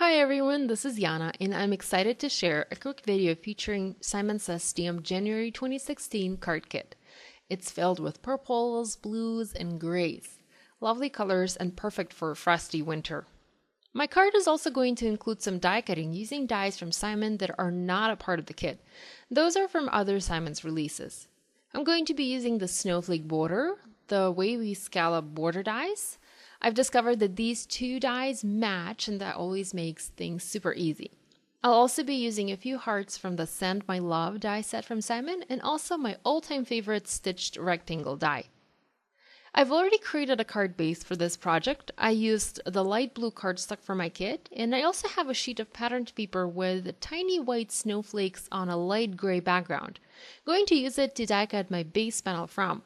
Hi everyone, this is Yana and I'm excited to share a quick video featuring SSS January 2016 Card Kit. It's filled with purples, blues, and grays. Lovely colors and perfect for Frosty Winter. My card is also going to include some die cutting using dies from Simon that are not a part of the kit. Those are from other Simon's releases. I'm going to be using the snowflake border, the wavy scallop border dies. I've discovered that these two dies match and that always makes things super easy. I'll also be using a few hearts from the Send My Love die set from Simon and also my all-time favorite stitched rectangle die. I've already created a card base for this project. I used the light blue cardstock for my kit, and I also have a sheet of patterned paper with tiny white snowflakes on a light gray background. I'm going to use it to die cut my base panel from.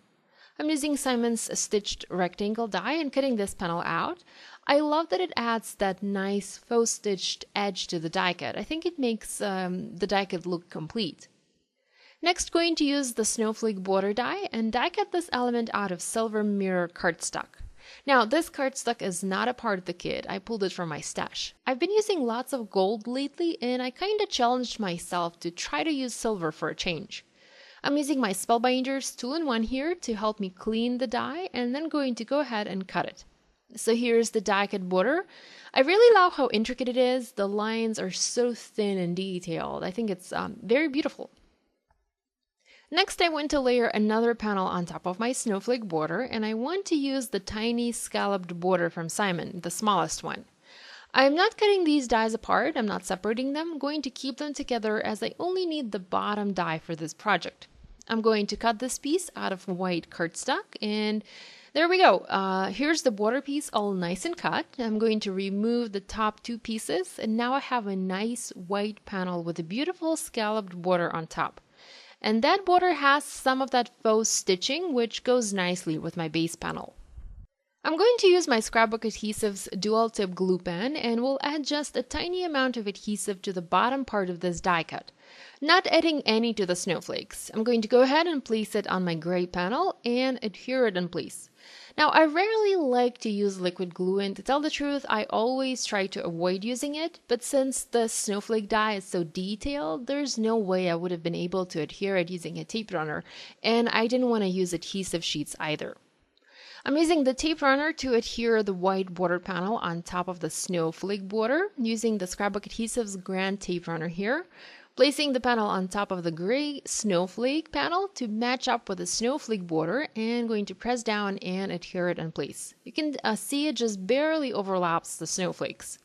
I'm using Simon's stitched rectangle die and cutting this panel out. I love that it adds that nice faux stitched edge to the die cut. I think it makes the die cut look complete. Next, going to use the snowflake border die and die cut this element out of silver mirror cardstock. Now, this cardstock is not a part of the kit. I pulled it from my stash. I've been using lots of gold lately and I kinda challenged myself to try to use silver for a change. I'm using my Spellbinders 2-in-1 here to help me clean the die and then going to go ahead and cut it. So here's the die cut border. I really love how intricate it is. The lines are so thin and detailed. I think it's very beautiful. Next, I went to layer another panel on top of my snowflake border and I want to use the tiny scalloped border from Simon, the smallest one. I'm not cutting these dies apart, I'm not separating them, I'm going to keep them together as I only need the bottom die for this project. I'm going to cut this piece out of white cardstock and there we go. Here's the border piece all nice and cut. I'm going to remove the top two pieces and now I have a nice white panel with a beautiful scalloped border on top. And that border has some of that faux stitching which goes nicely with my base panel. I'm going to use my Scrapbook Adhesives dual tip glue pen and will add just a tiny amount of adhesive to the bottom part of this die cut, not adding any to the snowflakes. I'm going to go ahead and place it on my gray panel and adhere it in place. Now, I rarely like to use liquid glue and to tell the truth, I always try to avoid using it, but since the snowflake die is so detailed, there's no way I would have been able to adhere it using a tape runner, and I didn't want to use adhesive sheets either. I'm using the tape runner to adhere the white border panel on top of the snowflake border, using the Scrapbook Adhesives Grand Tape Runner here, placing the panel on top of the gray snowflake panel to match up with the snowflake border, and going to press down and adhere it in place. You can see it just barely overlaps the snowflakes.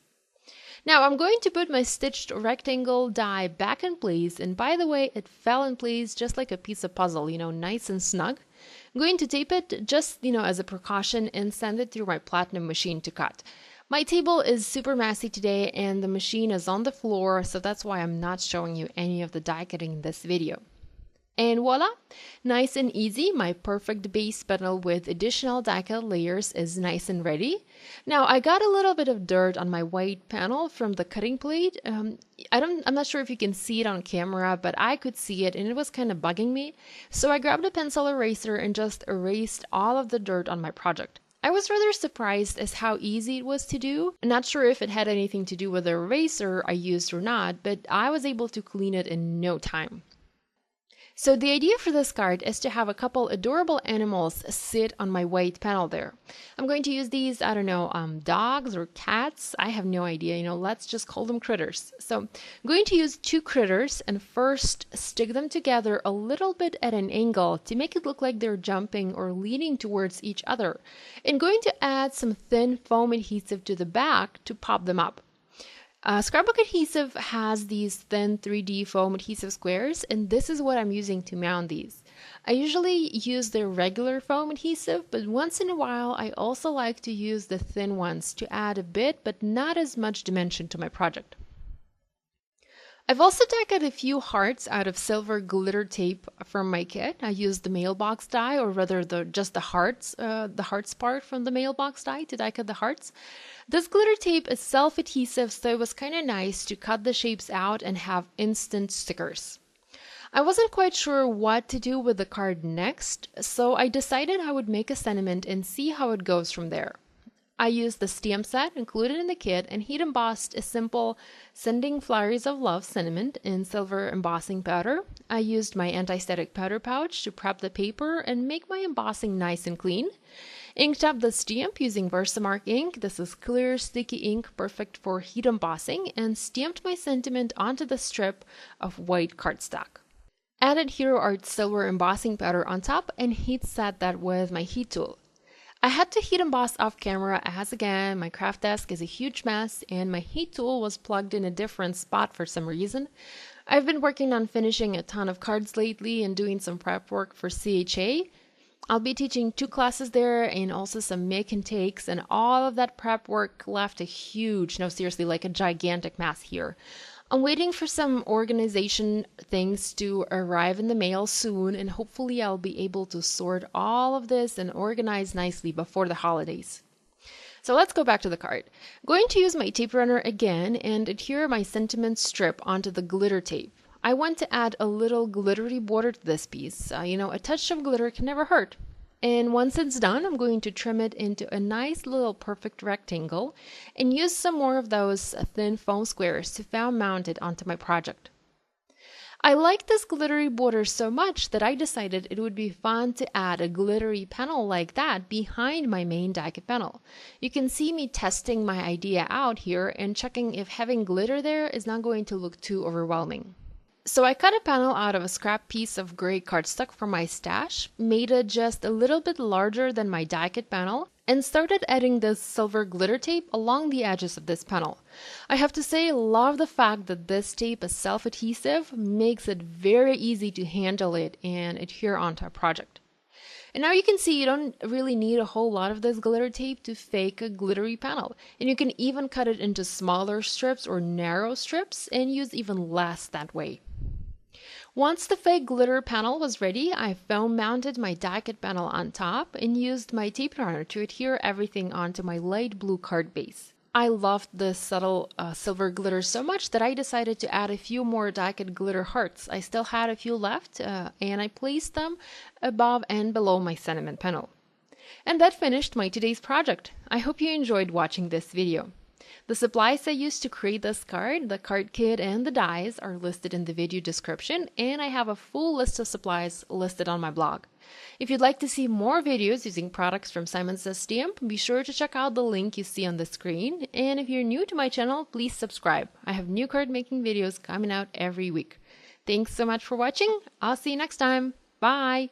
Now I'm going to put my stitched rectangle die back in place, and by the way, it fell in place just like a piece of puzzle, nice and snug. I'm going to tape it just, as a precaution and send it through my platinum machine to cut. My table is super messy today and the machine is on the floor, so that's why I'm not showing you any of the die cutting in this video. And voila! Nice and easy, my perfect base panel with additional die cut layers is nice and ready. Now I got a little bit of dirt on my white panel from the cutting plate. I'm not sure if you can see it on camera, but I could see it and it was kind of bugging me. So I grabbed a pencil eraser and just erased all of the dirt on my project. I was rather surprised as how easy it was to do. I'm not sure if it had anything to do with the eraser I used or not, but I was able to clean it in no time. So the idea for this card is to have a couple adorable animals sit on my white panel there. I'm going to use these, dogs or cats. I have no idea, let's just call them critters. So I'm going to use two critters and first stick them together a little bit at an angle to make it look like they're jumping or leaning towards each other. And going to add some thin foam adhesive to the back to pop them up. Scrapbook Adhesive has these thin 3D foam adhesive squares, and this is what I'm using to mount these. I usually use the regular foam adhesive, but once in a while I also like to use the thin ones to add a bit, but not as much dimension to my project. I've also die cut a few hearts out of silver glitter tape from my kit. I used the mailbox die, or rather just the hearts part from the mailbox die to die cut the hearts. This glitter tape is self-adhesive, so it was kind of nice to cut the shapes out and have instant stickers. I wasn't quite sure what to do with the card next, so I decided I would make a sentiment and see how it goes from there. I used the stamp set included in the kit and heat embossed a simple Sending Flowers of Love sentiment in silver embossing powder. I used my anti-static powder pouch to prep the paper and make my embossing nice and clean. Inked up the stamp using Versamark ink. This is clear, sticky ink, perfect for heat embossing, and stamped my sentiment onto the strip of white cardstock. Added Hero Art silver embossing powder on top and heat set that with my heat tool. I had to heat emboss off camera as again, my craft desk is a huge mess and my heat tool was plugged in a different spot for some reason. I've been working on finishing a ton of cards lately and doing some prep work for CHA. I'll be teaching 2 classes there and also some make and takes, and all of that prep work left a huge, no seriously, like a gigantic mess here. I'm waiting for some organization things to arrive in the mail soon, and hopefully I'll be able to sort all of this and organize nicely before the holidays. So let's go back to the card. I'm going to use my tape runner again and adhere my sentiment strip onto the glitter tape. I want to add a little glittery border to this piece. A touch of glitter can never hurt. And once it's done, I'm going to trim it into a nice little perfect rectangle and use some more of those thin foam squares to found mount it onto my project. I like this glittery border so much that I decided it would be fun to add a glittery panel like that behind my main die cut panel. You can see me testing my idea out here and checking if having glitter there is not going to look too overwhelming. So I cut a panel out of a scrap piece of gray cardstock from my stash, made it just a little bit larger than my die cut panel, and started adding this silver glitter tape along the edges of this panel. I have to say, I love the fact that this tape is self-adhesive, makes it very easy to handle it and adhere onto a project. And now you can see you don't really need a whole lot of this glitter tape to fake a glittery panel. And you can even cut it into smaller strips or narrow strips and use even less that way. Once the fake glitter panel was ready, I foam mounted my die cut panel on top and used my tape runner to adhere everything onto my light blue card base. I loved the subtle silver glitter so much that I decided to add a few more die cut glitter hearts. I still had a few left and I placed them above and below my sentiment panel. And that finished my today's project. I hope you enjoyed watching this video. The supplies I used to create this card, the card kit and the dies are listed in the video description, and I have a full list of supplies listed on my blog. If you'd like to see more videos using products from Simon Says Stamp, be sure to check out the link you see on the screen, and if you're new to my channel, please subscribe. I have new card making videos coming out every week. Thanks so much for watching. I'll see you next time. Bye!